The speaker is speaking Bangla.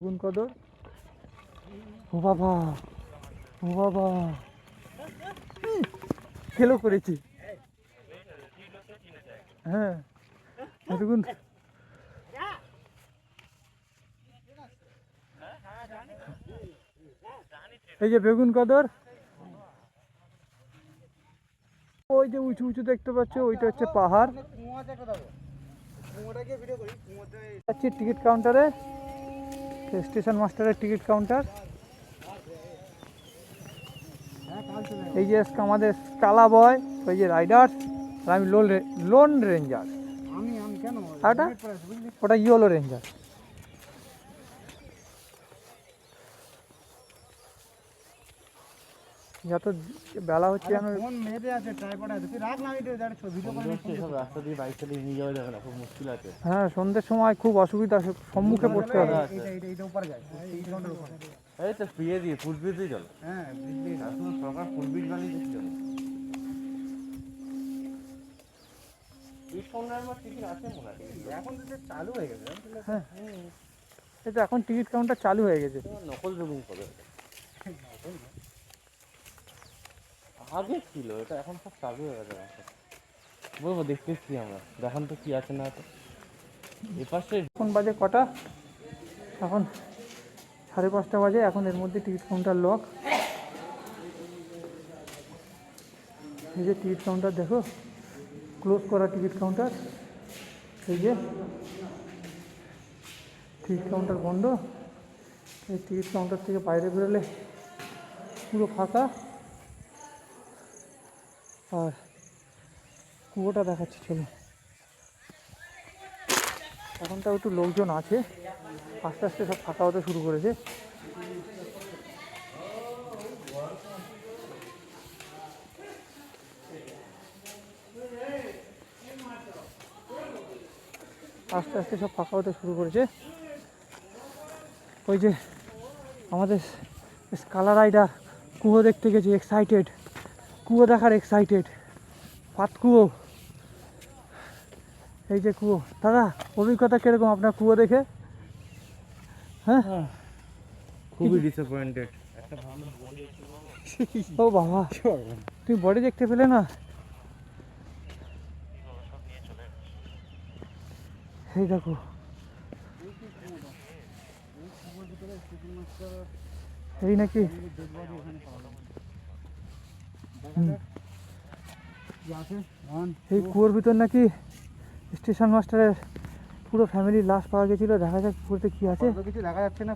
বেগুন কদর। ও বাবা, ও বাবা, ফেলো করেছি। হ্যাঁ, বেগুন। এই যে বেগুন কদর, ওই যে উঁচু উঁচু দেখতে পাচ্ছ, ওইটা হচ্ছে পাহাড়। টিকিট কাউন্টারে, স্টেশন মাস্টারের টিকিট কাউন্টার। এই যে আমাদের টালা বয়, ওই যে রাইডার, আর আমি লোন রেঞ্জার। ওটা ইয়েলো রেঞ্জার। যত বেলা হচ্ছে আমি ফোন মেরে আছে ট্রাইপড আছে, তুই রাখ না, ভিডিও সব রাস্তা দিয়ে বাইক চালিয়ে নিয়ে যাওয়া যাবে না, খুব মুশকিল আছে। হ্যাঁ, সন্ধ্যের সময় খুব অসুবিধা, সম্মুখে পড়তে হবে। এইটা উপরে যায়, এই কাউন্টার উপরে। এই তো পিয়ে দিয়ে ফুল পিয়ে দিয়ে চলো। হ্যাঁ, বুঝলি না, এখন সরকার ফুল বিট বানিয়ে দিচ্ছে। টিকিট আছে মনে হয়, এখন তো চালু হয়ে গেছে। হ্যাঁ, এই তো এখন টিকিট কাউন্টার চালু হয়ে গেছে। নকল বেগুন কবে আগে ছিল এটা, এখন সব চালু হয়ে গেছে। বলবো দেখতেছি আমরা, দেখান তো কি আছে না আছে এপাশে। এখন বাজে কটা? এখন 5:30 বাজে। এখন এর মধ্যে টিকিট কাউন্টার লক। এই যে টিকিট কাউন্টার দেখো, ক্লোজ করা টিকিট কাউন্টার। এই যে টিকিট কাউন্টার বন্ধ। এই টিকিট কাউন্টার থেকে বাইরে বেরোলে পুরো ফাঁকা। আর কুয়োটা দেখাচ্ছি, চলো। এখন তাও একটু লোকজন আছে, আস্তে আস্তে সব ফাঁকা হতে শুরু করেছে। আস্তে আস্তে সব ফাঁকা হতে শুরু করেছে। ওই যে আমাদের স্কালার রাইডার কুয়ো দেখতে গেছে, এক্সাইটেড, কুয়ো দেখার এক্সাইটেড। পাত কুয়ো, এই যে কুয়ো। দাদা, অভিজ্ঞতা কিরকম আপনার কুয়ো দেখে? হ্যাঁ, খুবই ডিসঅ্যাপয়েন্টেড। ও বাবা, তুমি বডি দেখতে পেলে না? এই দেখো, এই নাকি এই কুয়োর ভিতর নাকি স্টেশন মাস্টারের পুরো ফ্যামিলির লাশ পাওয়া গেছিল। দেখা যাক কুয়োতে কি আছে। কিছু দেখা যাচ্ছে না।